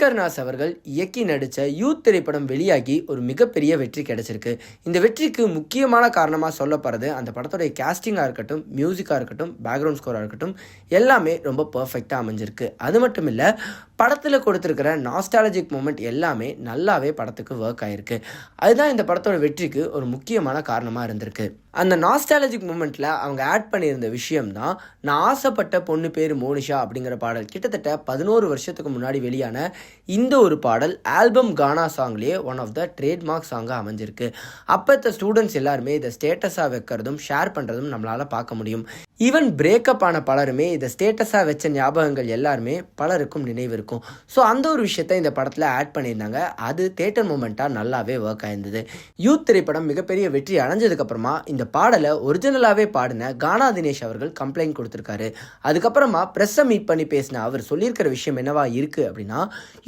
கருணாஸ் அவர்கள் இயக்கி நடித்த யூத் திரைப்படம் வெளியாகி ஒரு மிகப்பெரிய வெற்றி கிடைச்சிருக்கு. இந்த வெற்றிக்கு முக்கியமான காரணமாக சொல்லப்படுறது அந்த படத்துடைய கேஸ்டிங்காக இருக்கட்டும், மியூசிக்காக இருக்கட்டும், பேக்ரவுண்ட் ஸ்கோராக இருக்கட்டும், எல்லாமே ரொம்ப பர்ஃபெக்டாக அமைஞ்சிருக்கு. அது மட்டும் இல்லை, படத்தில் கொடுத்துருக்கிற நாஸ்டாலஜிக் மூமெண்ட் எல்லாமே நல்லாவே படத்துக்கு ஒர்க் ஆகிருக்கு. அதுதான் இந்த படத்தோட வெற்றிக்கு ஒரு முக்கியமான காரணமாக இருந்திருக்கு. அந்த நாஸ்டாலஜிக் மூமெண்ட்டில் அவங்க ஆட் பண்ணியிருந்த விஷயம் தான் நான் ஆசைப்பட்ட பொண்ணு பேர் மோனிஷா அப்படிங்கிற பாடல். கிட்டத்தட்ட 11 வருஷத்துக்கு முன்னாடி வெளியான இந்த ஒரு பாடல் ஆல்பம் கானா சாங்லேயே ஒன் ஆஃப் த ட்ரேட்மார்க் சாங்காக அமைஞ்சிருக்கு. அப்போ ஸ்டூடெண்ட்ஸ் எல்லாருமே இதை ஸ்டேட்டஸாக வைக்கிறதும் ஷேர் பண்ணுறதும் நம்மளால் பார்க்க முடியும். ஈவன் பிரேக்கப் ஆன பலருமே இதை ஸ்டேட்டஸாக வச்ச ஞாபகங்கள் எல்லாருமே பலருக்கும் நினைவு இருக்கும். ஸோ அந்த ஒரு விஷயத்தை இந்த படத்தில் ஆட் பண்ணியிருந்தாங்க. அது தியேட்டர் மூமெண்ட்டாக நல்லாவே ஒர்க் ஆயிருந்தது. யூத் திரைப்படம் மிகப்பெரிய வெற்றி அடைஞ்சதுக்கப்புறமா இந்த பாடலை ஒரிஜினலாகவே பாடின கானா தினேஷ் அவர்கள் கம்ப்ளைண்ட் கொடுத்துருக்காரு. அதுக்கப்புறமா ப்ரெஸ்ஸை மீட் பண்ணி பேசின அவர் சொல்லியிருக்கிற விஷயம் என்னவா இருக்குது அப்படின்னா,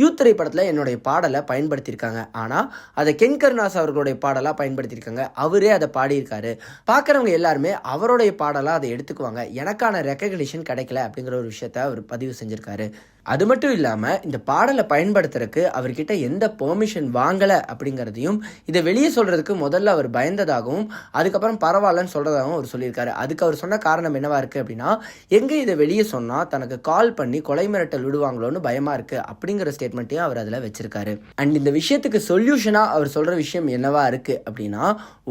யூத் திரைப்படத்தில் என்னுடைய பாடலை பயன்படுத்தியிருக்காங்க, ஆனால் அதை கென் கருணாஸ் அவர்களுடைய பாடலாக பயன்படுத்தியிருக்காங்க. அவரே அதை பாடியிருக்காரு. பார்க்குறவங்க எல்லாருமே அவருடைய பாடலாக அதை எடுத்துக்குவாங்க, எனக்கான ரெக்கக்னிஷன் கிடைக்கல அப்படிங்கிற ஒரு விஷயத்த அவர் பதிவு செஞ்சுருக்காரு. அது மட்டும் இல்லாமல் இந்த பாடலை பயன்படுத்துறதுக்கு அவர்கிட்ட எந்த பெர்மிஷன் வாங்கலை அப்படிங்கிறதையும், இதை வெளியே சொல்கிறதுக்கு முதல்ல அவர் பயந்ததாகவும் அதுக்கப்புறம் பரவாயில்லன்னு சொல்கிறதாகவும் அவர் சொல்லியிருக்காரு. அதுக்கு அவர் சொன்ன காரணம் என்னவா இருக்குது அப்படின்னா, எங்கே இதை வெளியே சொன்னால் தனக்கு கால் பண்ணி கொலை மிரட்டல் விடுவாங்களோன்னு பயமாக இருக்குது அப்படிங்கிற ஸ்டேட்மெண்ட்டையும் அவர் அதில் வச்சிருக்காரு. அண்ட் இந்த விஷயத்துக்கு சொல்யூஷனாக அவர் சொல்கிற விஷயம் என்னவா இருக்குது அப்படின்னா,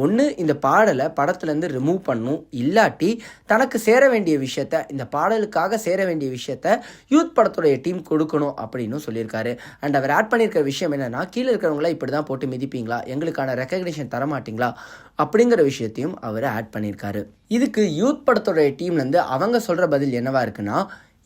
ஒன்று இந்த பாடலை படத்துலேருந்து ரிமூவ் பண்ணணும், இல்லாட்டி தனக்கு சேர வேண்டிய விஷயத்த, இந்த பாடலுக்காக சேர வேண்டிய விஷயத்த யூத் படத்துடைய டீம் கொடுக்கணும் அப்படின்னு சொல்லியிருக்காரு. அண்ட் அவர் ஆட் பண்ணியிருக்கிற விஷயம் என்னன்னா, கீழே இருக்கிறவங்கள இப்படி தான் போட்டு மிதிப்பீங்களா, எங்களுக்கான ரெக்கக்னிஷன் தரமாட்டிங்களா அப்படிங்கிற விஷயத்தையும் அவர் ஆட் பண்ணியிருக்காரு. இதுக்கு யூத் படத்துடைய டீம்லேருந்து அவங்க சொல்கிற பதில் என்னவா இருக்குன்னா,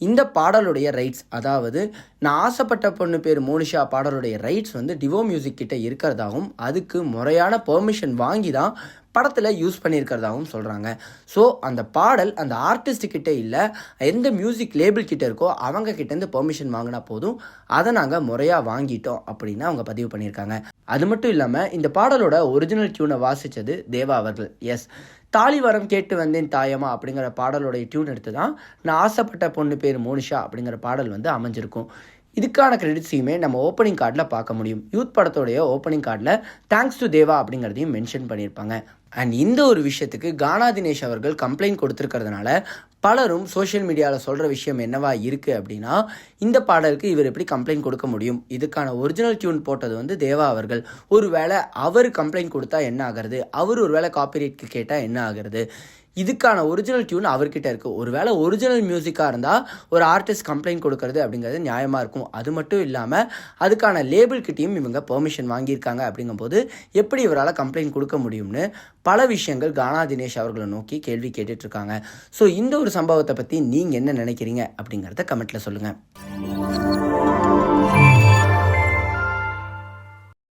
இந்த பாடலுடைய ரைட்ஸ், அதாவது நான் ஆசைப்பட்ட பொண்ணு பேர் மோனிஷா பாடலுடைய ரைட்ஸ் வந்து டிவோ மியூசிக் கிட்ட இருக்கிறதாகவும், அதுக்கு முறையான பெர்மிஷன் வாங்கி தான் படத்தில் யூஸ் பண்ணியிருக்கிறதாகவும் சொல்கிறாங்க. ஸோ அந்த பாடல் அந்த ஆர்டிஸ்ட்டுக்கிட்ட இல்லை, எந்த மியூசிக் லேபிள் கிட்ட இருக்கோ அவங்க கிட்டேருந்து பெர்மிஷன் வாங்கினா போதும், அதை நாங்கள் முறையாக வாங்கிட்டோம் அப்படின்னு அவங்க பதிவு பண்ணியிருக்காங்க. அது மட்டும் இல்லாமல் இந்த பாடலோட ஒரிஜினல் டியூனை வாசித்தது தேவா அவர்கள். எஸ், தாலி வரம் கேட்டு வந்தேன் தாயமா அப்படிங்கிற பாடலோடைய டியூன் எடுத்து தான் நான் ஆசைப்பட்ட பொண்ணு பேர் மோனிஷா அப்படிங்கிற பாடல் வந்து அமைஞ்சிருக்கும். இதுக்கான கிரெடிட்ஸையுமே நம்ம ஓப்பனிங் கார்டில் பார்க்க முடியும். யூத் படத்தோடைய ஓப்பனிங் கார்டில் தேங்க்ஸ் டு தேவா அப்படிங்கிறதையும் மென்ஷன் பண்ணியிருப்பாங்க. அண்ட் இந்த ஒரு விஷயத்துக்கு கானா தினேஷ் அவர்கள் கம்ப்ளைண்ட் கொடுத்துருக்கிறதுனால பலரும் சோஷியல் மீடியாவில் சொல்கிற விஷயம் என்னவா இருக்குது அப்படின்னா, இந்த பாடலுக்கு இவர் எப்படி கம்ப்ளைண்ட் கொடுக்க முடியும், இதுக்கான ஒரிஜினல் டியூன் போட்டது வந்து தேவா அவர்கள், ஒருவேளை அவர் கம்ப்ளைண்ட் கொடுத்தா என்ன ஆகிறது, அவர் ஒருவேளை காப்பிரைட்க்கு கேட்டால் என்ன ஆகிறது, இதுக்கான ஒரிஜினல் டியூன் அவர்கிட்ட இருக்குது. ஒருவேளை ஒரிஜினல் மியூசிக்காக இருந்தால் ஒரு ஆர்டிஸ்ட் கம்ப்ளைண்ட் கொடுக்கறது அப்படிங்கிறது நியாயமாக இருக்கும். அது மட்டும் இல்லாமல் அதுக்கான லேபிள்கிட்டையும் இவங்க பெர்மிஷன் வாங்கியிருக்காங்க. அப்படிங்கும்போது எப்படி இவரால் கம்ப்ளைண்ட் கொடுக்க முடியும்னு பல விஷயங்கள் கானா தினேஷ் அவர்களை நோக்கி கேள்வி கேட்டுட்ருக்காங்க. ஸோ இந்த ஒரு சம்பவத்தை பற்றி நீங்கள் என்ன நினைக்கிறீங்க அப்படிங்கிறத கமெண்ட்டில் சொல்லுங்கள்.